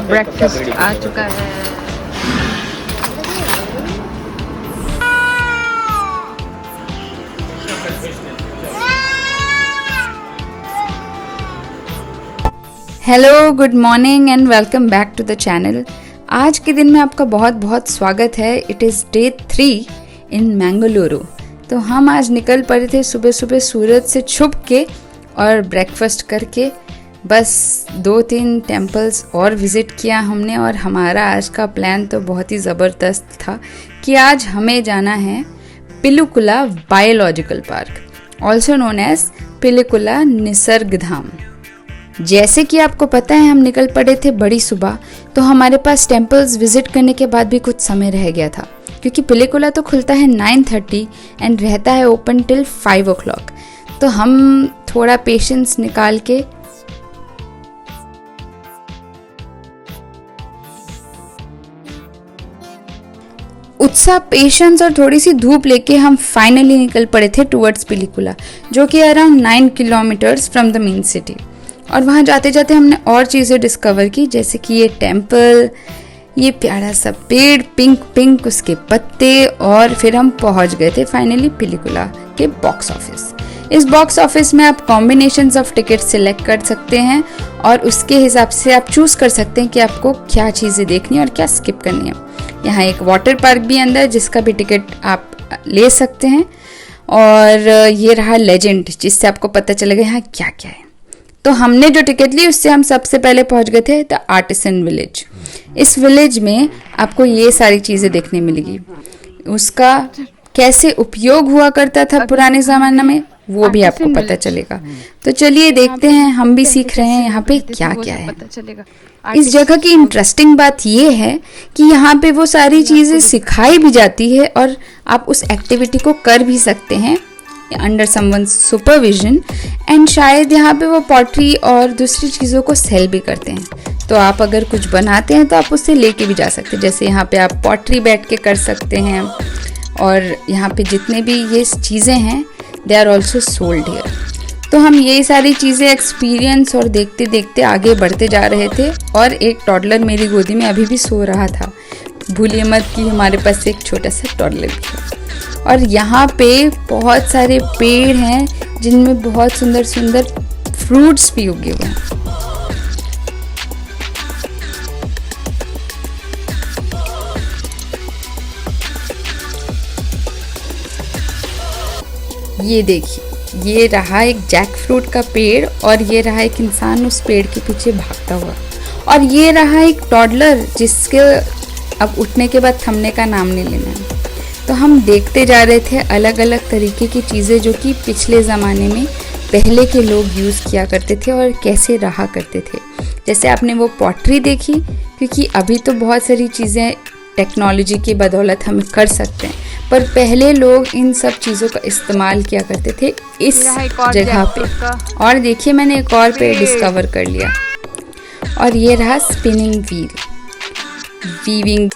Breakfast आ चुका है। Hello, good morning and welcome back to the channel. आज के दिन में आपका बहुत बहुत स्वागत है। It is day 3 in Mangaluru. तो हम आज निकल पड़े थे सुबह सुबह सूरज से छुप के और ब्रेकफास्ट करके। बस 2-3 टेम्पल्स और विज़िट किया हमने और हमारा आज का प्लान तो बहुत ही ज़बरदस्त था कि आज हमें जाना है Pilikula biological park, also known as Pilikula Nisarga Dhama. जैसे कि आपको पता है हम निकल पड़े थे बड़ी सुबह, तो हमारे पास टेम्पल्स विज़िट करने के बाद भी कुछ समय रह गया था, क्योंकि पिलिकुला तो खुलता है 9:30 एंड रहता है ओपन टिल 5 o'clock। तो हम थोड़ा पेशेंस निकाल के उत्साह, पेशेंस और थोड़ी सी धूप लेके हम फाइनली निकल पड़े थे टुवर्ड्स पिलिकुला, जो कि around 9 kilometres from the main city. और वहाँ जाते जाते हमने और चीज़ें डिस्कवर की, जैसे कि ये टेम्पल, ये प्यारा सा पेड़, पिंक पिंक उसके पत्ते, और फिर हम पहुँच गए थे फाइनली पिलिकुला के बॉक्स ऑफिस। इस बॉक्स ऑफिस में आप कॉम्बिनेशंस ऑफ टिकट सिलेक्ट कर सकते हैं और उसके हिसाब से आप चूज़ कर सकते हैं कि आपको क्या चीज़ें देखनी है और क्या स्किप करनी है। यहाँ एक वाटर पार्क भी अंदर, जिसका भी टिकट आप ले सकते हैं। और ये रहा लेजेंड, जिससे आपको पता चलेगा यहाँ क्या क्या है। तो हमने जो टिकट ली उससे हम सबसे पहले पहुँच गए थे द आर्टिसन विलेज। इस विलेज में आपको ये सारी चीज़ें देखने मिलेगी। उसका कैसे उपयोग हुआ करता था पुराने ज़माने में, वो भी आपको पता चलेगा। तो चलिए देखते हैं, हम भी सीख रहे हैं यहाँ पे क्या क्या है। इस जगह की इंटरेस्टिंग बात ये है कि यहाँ पे वो सारी चीज़ें सिखाई भी जाती है और आप उस एक्टिविटी को कर भी सकते हैं अंडर समवन सुपरविजन। एंड शायद यहाँ पे वो पॉटरी और दूसरी चीज़ों को सेल भी करते हैं। तो आप अगर कुछ बनाते हैं तो आप उससे लेके भी जा सकते हैं। जैसे यहाँ पे आप पॉटरी बैठ के कर सकते हैं, और यहाँ पे जितने भी ये चीज़ें हैं they are also sold here. तो हम ये सारी चीज़ें एक्सपीरियंस और देखते देखते आगे बढ़ते जा रहे थे। और एक टॉडलर मेरी गोदी में अभी भी सो रहा था। भूलिए मत कि हमारे पास एक छोटा सा टॉडलर भी है। और यहाँ पे बहुत सारे पेड़ हैं जिनमें बहुत सुंदर सुंदर फ्रूट्स भी उगे हुए हैं। ये देखिए, ये रहा एक जैक फ्रूट का पेड़ और ये रहा एक इंसान उस पेड़ के पीछे भागता हुआ, और ये रहा एक टॉडलर जिसके अब उठने के बाद थमने का नाम नहीं लेना है। तो हम देखते जा रहे थे अलग अलग तरीके की चीज़ें जो कि पिछले ज़माने में पहले के लोग यूज़ किया करते थे और कैसे रहा करते थे। जैसे आपने वो पॉटरी देखी, क्योंकि अभी तो बहुत सारी चीज़ें टेक्नोलॉजी की बदौलत हम कर सकते हैं, पर पहले लोग इन सब चीज़ों का इस्तेमाल किया करते थे इस जगह पे। और देखिए, मैंने एक और पेड़ डिस्कवर कर लिया, और ये रहा स्पिनिंग व्हील, वीविंग।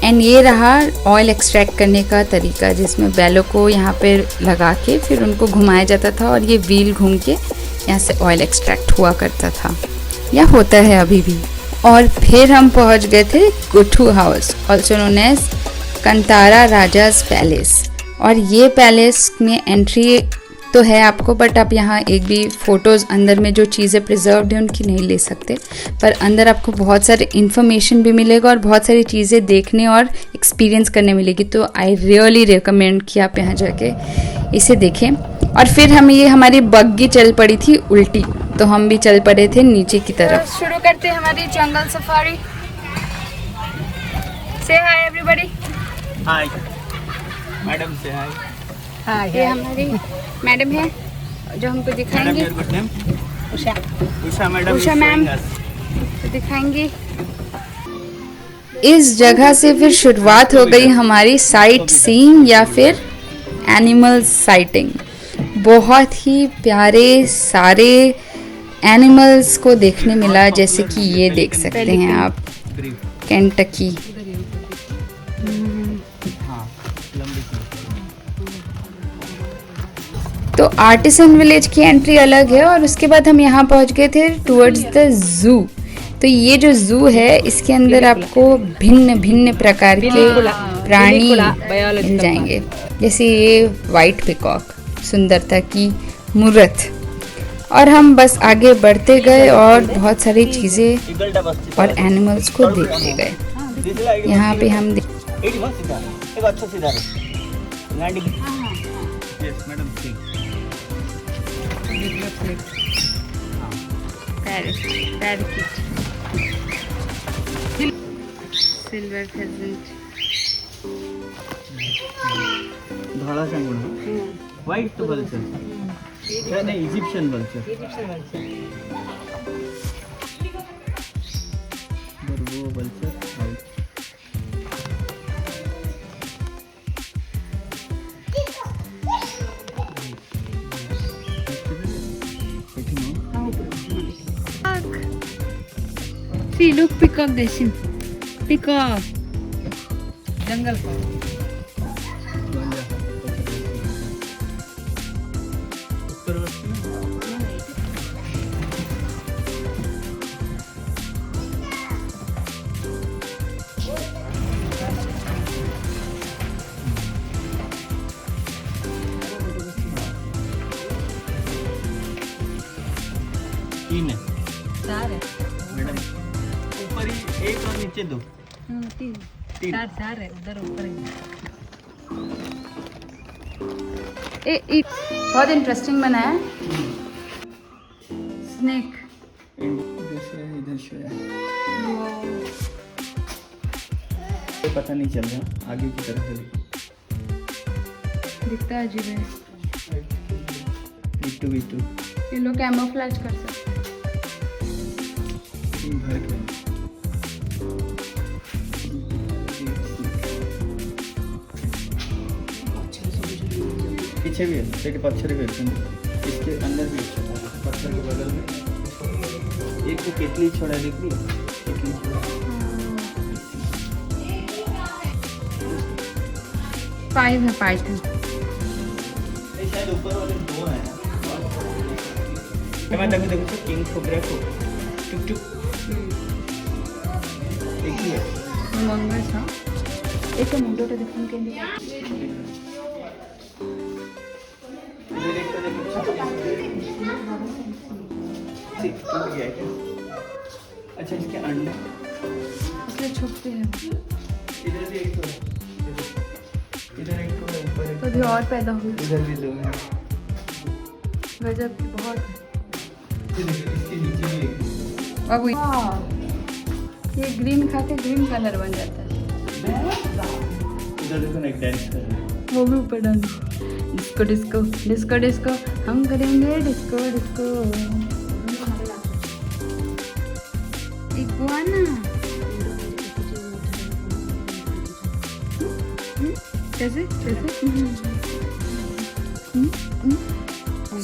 एंड ये रहा ऑयल एक्सट्रैक्ट करने का तरीका, जिसमें बैलों को यहाँ पे लगा के फिर उनको घुमाया जाता था और ये व्हील घूम के यहाँ से ऑयल एक्सट्रैक्ट हुआ करता था, या होता है अभी भी। और फिर हम पहुँच गए थे Guthu house, also known as Kantara Raja's palace. और ये पैलेस में एंट्री तो है आपको, बट आप यहाँ एक भी फ़ोटोज़ अंदर में जो चीज़ें प्रिजर्व्ड हैं उनकी नहीं ले सकते। पर अंदर आपको बहुत सारे इन्फॉर्मेशन भी मिलेगा और बहुत सारी चीज़ें देखने और एक्सपीरियंस करने मिलेगी। तो आई रियली रिकमेंड कि आप यहाँ जाके इसे देखें। और फिर हमारी बग्गी चल पड़ी थी उल्टी, तो हम भी चल पड़े थे नीचे की तरफ। शुरू करते हैं हमारी जंगल सफारी। से हाय एवरीबॉडी। हाय मैडम, से हाय। ये हमारी मैडम है जो हमको दिखाएंगे। उषा मैम तो दिखाएंगे। इस जगह से फिर शुरुआत हो गई हमारी साइट सीइंग या फिर एनिमल साइटिंग। बहुत ही प्यारे सारे एनिमल्स को देखने मिला, जैसे कि ये देख सकते हैं आप, केंटकी। हाँ, लंबी सी। तो आर्टिसन विलेज की एंट्री अलग है और उसके बाद हम यहाँ पहुँच गए थे टुवर्ड्स द जू। तो ये जो जू है इसके अंदर आपको भिन्न भिन्न प्रकार के प्राणी मिल जाएंगे, जैसे ये वाइट पिकॉक, सुंदरता की मूर्त। और हम बस आगे बढ़ते गए और बहुत सारी चीज़ें और एनिमल्स को देखते गए। यहाँ पे हम अच्छा सीधा landing. Yes madam, silver pheasant, धड़ा सांगुड़ा, व्हाइट वल्चर, क्या नहीं, इजिप्शियन वल्चर, वो vulture white. See, look, peacock dancing. Peacock. Jungle. तीन है चार है। मैडम, ऊपर ही एक और नीचे दो। तीन। तीन। चार है, उधर ऊपर है। बहुत इंटरेस्टिंग बना है। स्नेक, इधर से पता नहीं चल रहा आगे की तरफ है। दिखता है अजीब है। बिट्टू ये लोग कैमोफ्लेज कर सकते हैं। भर के पीछे भी है, सेट पत्थर भी है, इसके अंदर भी है, पत्थर के बगल में एक तो केतली छोड़ा, देख ली केतली छोड़ा। 5 है पाइथन। शायद ऊपर वाले दो हैं। मैं देखो देखो किंग कोबरा को टुक टुक एक ही है। मंगस हाँ, एक मुंडो तो देखने के लिए। इधर एक तो देखो टूट गया क्या? अच्छा, इसके अंडे इसलिए छुपते हैं। इधर भी एक तो है, इधर एक तो है, ऊपर एक तो भी और पैदा हुए। इधर भी दो हैं। गजब की बहुत है। इसके नीचे भी एक। अब ये ग्रीन खा के ग्रीन कलर बन जाता है। इधर देखो ना, एक डांस कर रहा है। वो भी ऊपर डाल डिस्को डिस्को डिस्को डिस्को, हम करेंगे डिस्को डिस्को। इग्वाना कैसे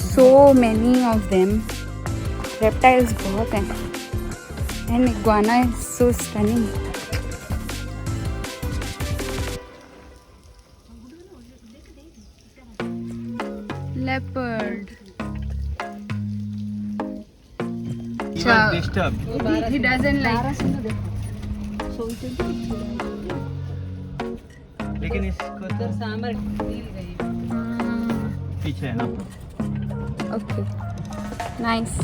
so many of them, reptiles बहुत हैं and iguana is so stunning. leopard. He was disturbed. He doesn't like. लेकिन इसको उधर सांबर नील गई। पीछे है ना। Okay. Nice.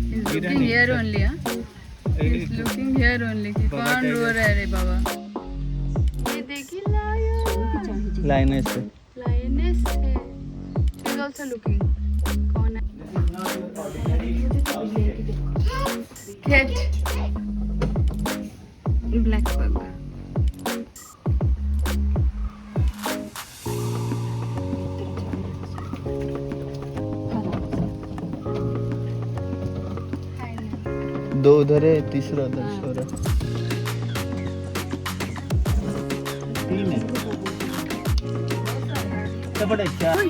He's looking here only, huh? He's looking here only. कि कौन रो रहा है रे बाबा? ये देखिए लायन. लाइनस है। Lioness है. She's also looking. कौन है? Cat. Black bug. दो उधर है, तीसरा उधर सो रहा है। तीन है तो बड़े चार।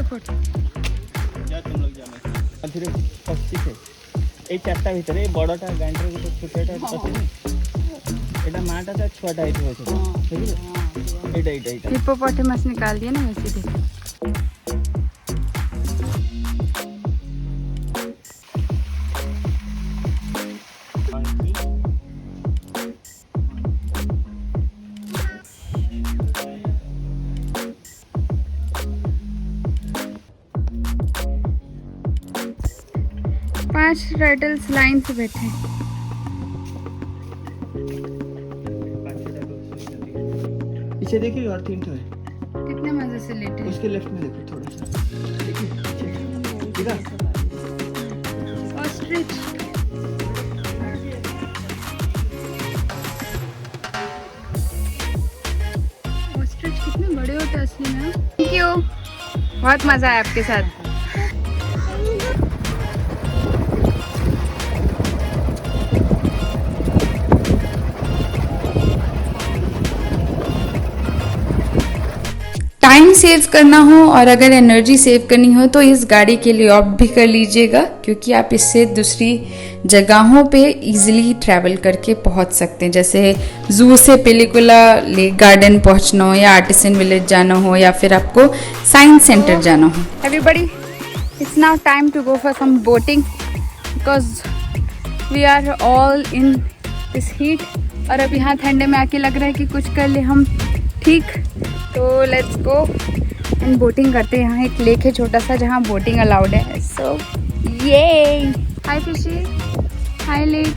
फोटो जा तुम लोग जाना फिर 25 है এই চারটা ভিতরে বড়টা গান্ডার ভিতরে ছোটটা আছে এটা মাটা তা ছোটটা হইতে হচ্ছে ঠিক আছে এটা हिप्पोपोटामस निकाल दिया ना वैसे देख। पांच टर्टल्स लाइन से बैठे हैं। पीछे देखिए और तीन तो है कितने मजे से लेटे हैं। उसके लेफ्ट में देखो थोड़ा सा देखिए पीछे दिखा ऑस्ट्रिच ऑस्ट्रिच कितने बड़े होते हैं असली में। थैंक यू, बहुत मजा आया आपके साथ। टाइम सेव करना हो और अगर एनर्जी सेव करनी हो तो इस गाड़ी के लिए ऑप्ट भी कर लीजिएगा, क्योंकि आप इससे दूसरी जगहों पे इजीली ट्रैवल करके पहुंच सकते हैं। जैसे जू से पेलिकुला लेक गार्डन पहुंचना हो या आर्टिसन विलेज जाना हो या फिर आपको साइंस सेंटर जाना हो। Everybody, it's now time to go for some boating because we are all in this heat. और अब यहाँ ठंडे में आके लग रहा है कि कुछ कर ले हम, ठीक। तो लेट्स गो एंड बोटिंग करते हैं। यहाँ एक लेक है छोटा सा जहाँ बोटिंग अलाउड है। सो ये हाय फिशी, हाय लेक।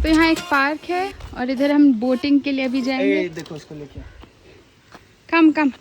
तो यहाँ एक पार्क है और इधर हम बोटिंग के लिए अभी जाएंगे। देखो उसको लेके कम कम।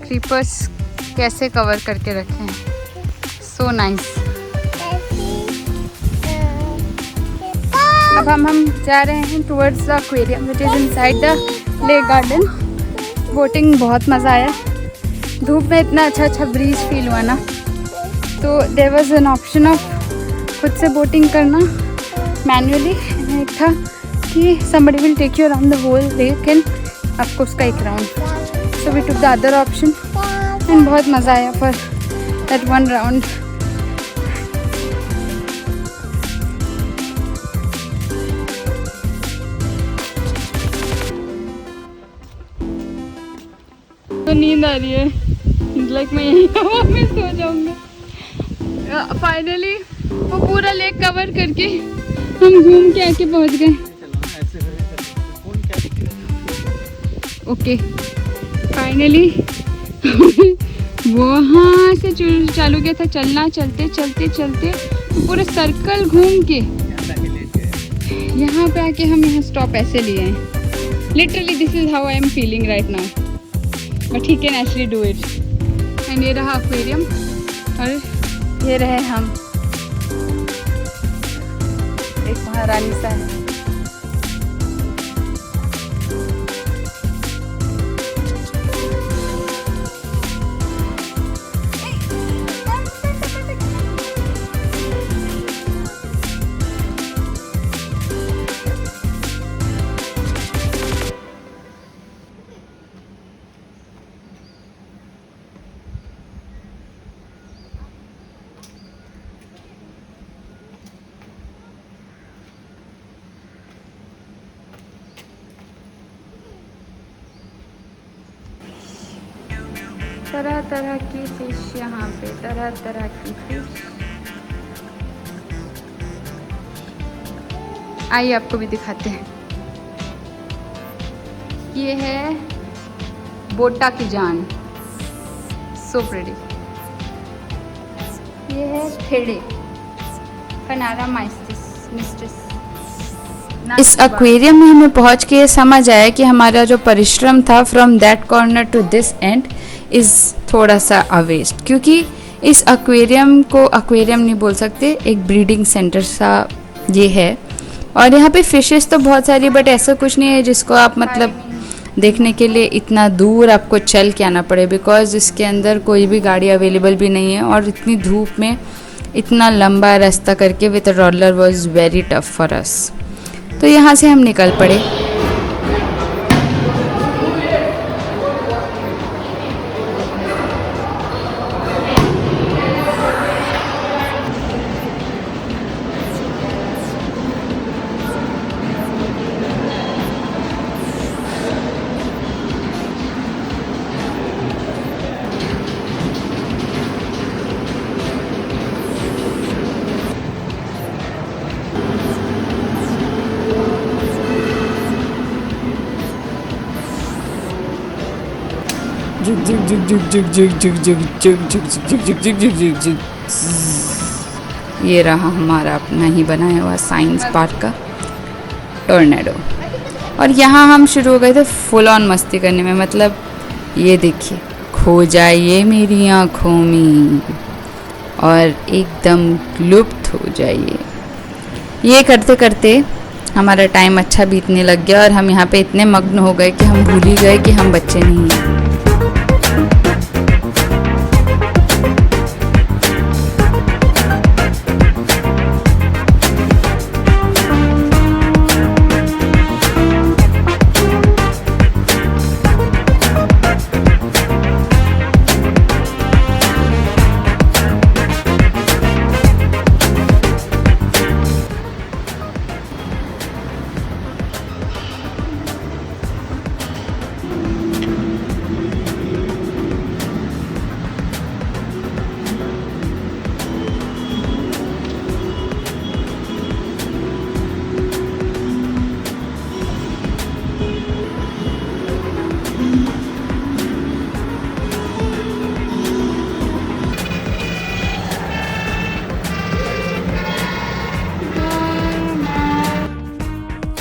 क्रीपर्स कैसे कवर करके रखे हैं, सो नाइस। अब हम जा रहे हैं towards the aquarium which is inside the lake garden. Boating बहुत मज़ा आया, धूप में इतना अच्छा ब्रीज फील हुआ ना। तो there was an option of खुद से बोटिंग करना मैन्युअली, एक था कि somebody will take you around the whole lake and आपको उसका एक round. So we took the other option and बहुत मज़ा आया for that one round. तो नींद आ रही है, लाइक मैं यहीं हवा में सो जाऊंगा। फाइनली वो पूरा लेक कवर करके हम घूम के आके पहुंच गए। ओके फाइनली वहाँ से चालू किया था चलना, चलते चलते चलते तो पूरा सर्कल घूम के यहाँ पे आके हम यहाँ स्टॉप ऐसे लिए हैं। Literally this is how I am feeling right now, but he can actually do it. And ये रहा एक्वेरियम और ये रहे हम, एक महारानी सा है। तरह तरह की फिश यहाँ पे, तरह तरह की फिश। आइए आपको भी दिखाते हैं। ये है बोटा की जान, सो प्रेटी। ये है थेड़े, कनारा मिस्टिस। इस एक्वेरियम में हमें पहुंच के ये समझ आया कि हमारा जो परिश्रम था from that corner to this end is थोड़ा सा अवेस्ट, क्योंकि इस एक्वेरियम को एक्वेरियम नहीं बोल सकते, एक ब्रीडिंग सेंटर सा ये है। और यहाँ पे फिशेस तो बहुत सारी, बट ऐसा कुछ नहीं है जिसको आप मतलब देखने के लिए इतना दूर आपको चल के आना पड़े, बिकॉज इसके अंदर कोई भी गाड़ी अवेलेबल भी नहीं है। और इतनी धूप में इतना लंबा रास्ता करके with roller was very tough for us. तो यहाँ से हम निकल पड़े। ये रहा हमारा अपना ही बनाया हुआ साइंस पार्क का टोर्नेडो। और यहाँ हम शुरू हो गए थे फुल ऑन मस्ती करने में, मतलब ये देखिए, खो जाइए मेरी आँखों में और एकदम लुप्त हो जाइए। ये करते करते हमारा टाइम अच्छा बीतने लग गया और हम यहाँ पे इतने मग्न हो गए कि हम भूल ही गए कि हम बच्चे नहीं हैं।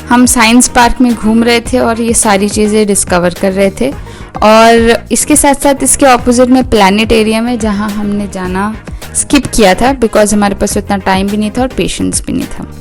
हम साइंस पार्क में घूम रहे थे और ये सारी चीज़ें डिस्कवर कर रहे थे। और इसके साथ साथ इसके ऑपोजिट में प्लानिटेरियम है, जहाँ हमने जाना स्किप किया था बिकॉज हमारे पास उतना टाइम भी नहीं था और पेशेंस भी नहीं था।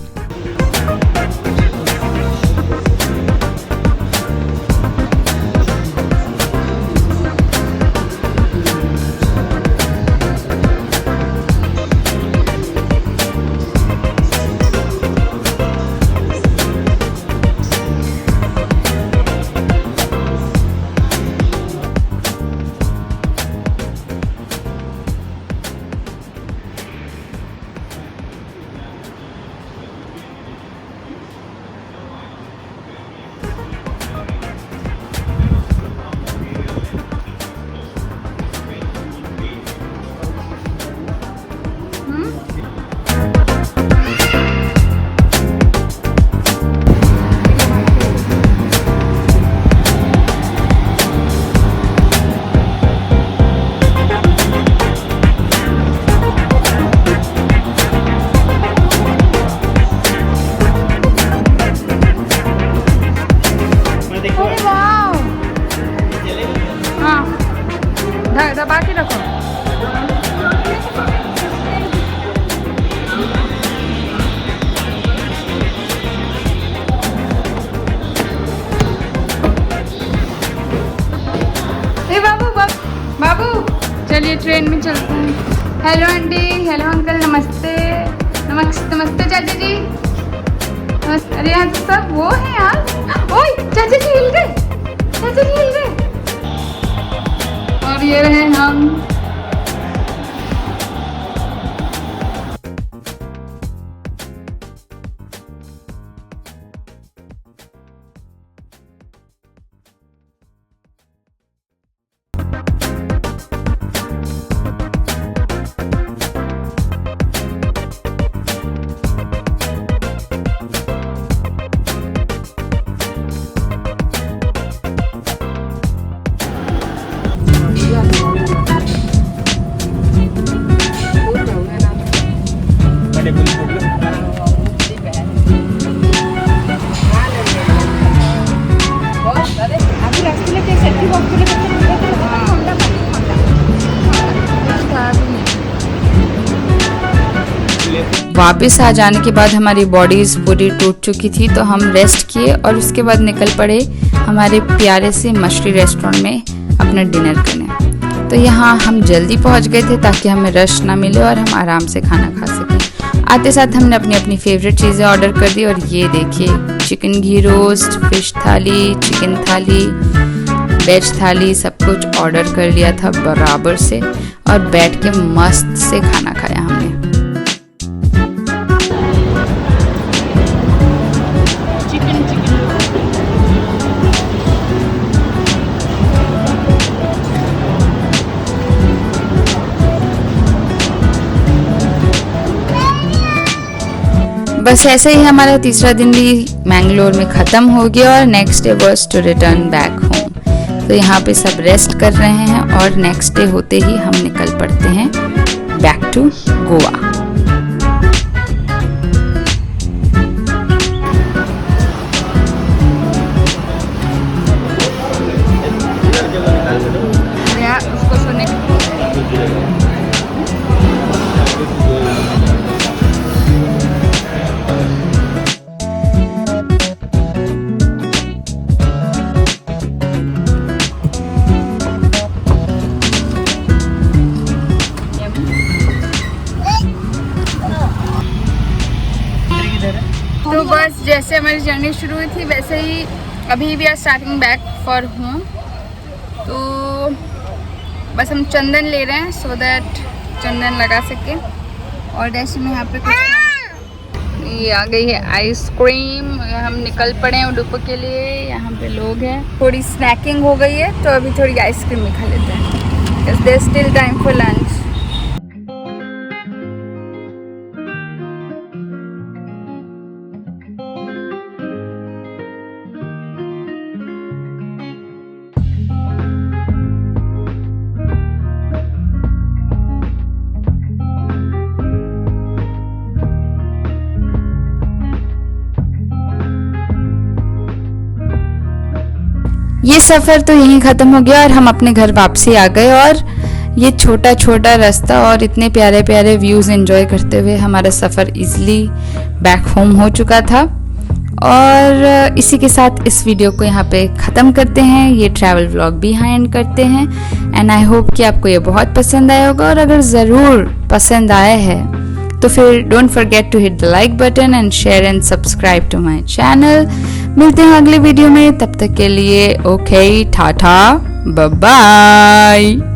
दबा के रखो। ए बाबू बाबू चलिए ट्रेन में चलते हैं। हेलो आंटी, हेलो अंकल, नमस्ते नमस्ते चाचा जी। अरे यहाँ तो सब वो है यार। ओए चाचा जी हिल गए, चाचा जी हिल गए। और ये रहे हम। वापस आ जाने के बाद हमारी बॉडीज़ पूरी टूट चुकी थी, तो हम रेस्ट किए और उसके बाद निकल पड़े हमारे प्यारे से मछली रेस्टोरेंट में अपना डिनर करने। तो यहाँ हम जल्दी पहुँच गए थे ताकि हमें रश ना मिले और हम आराम से खाना खा सकें। आते साथ हमने अपनी अपनी फेवरेट चीज़ें ऑर्डर कर दी और ये देखिए चिकन घी रोस्ट, फिश थाली, चिकन थाली, वेज थाली, सब कुछ ऑर्डर कर लिया था बराबर से और बैठ के मस्त से खाना खाया हमने। बस ऐसे ही हमारा तीसरा दिन भी मैंगलोर में ख़त्म हो गया और next day was to return back home. तो यहाँ पे सब रेस्ट कर रहे हैं और नेक्स्ट डे होते ही हम निकल पड़ते हैं बैक टू गोवा। उसको सोने तो बस जैसे हमारी जर्नी शुरू हुई थी वैसे ही अभी भी are starting back for home. तो बस हम चंदन ले रहे हैं सो दैट चंदन लगा सके। और ऐसे में यहाँ पे कुछ ये आ गई है आइसक्रीम। हम निकल पड़े हैं उडुपी के लिए। यहाँ पे लोग हैं, थोड़ी स्नैकिंग हो गई है तो अभी थोड़ी आइसक्रीम भी खा लेते हैं। There still time for lunch. ये सफ़र तो यहीं ख़त्म हो गया और हम अपने घर वापसी आ गए। और ये छोटा छोटा रास्ता और इतने प्यारे प्यारे व्यूज़ एंजॉय करते हुए हमारा सफ़र इजीली बैक होम हो चुका था। और इसी के साथ इस वीडियो को यहाँ पे ख़त्म करते हैं। ये ट्रैवल व्लॉग भी यहाँ एंड करते हैं। एंड आई होप कि आपको ये बहुत पसंद आया होगा। और अगर ज़रूर पसंद आया है तो फिर don't forget to hit the like button and share and subscribe to my channel. मिलते हैं अगले वीडियो में, तब तक के लिए ओके टाटा बाय बाय।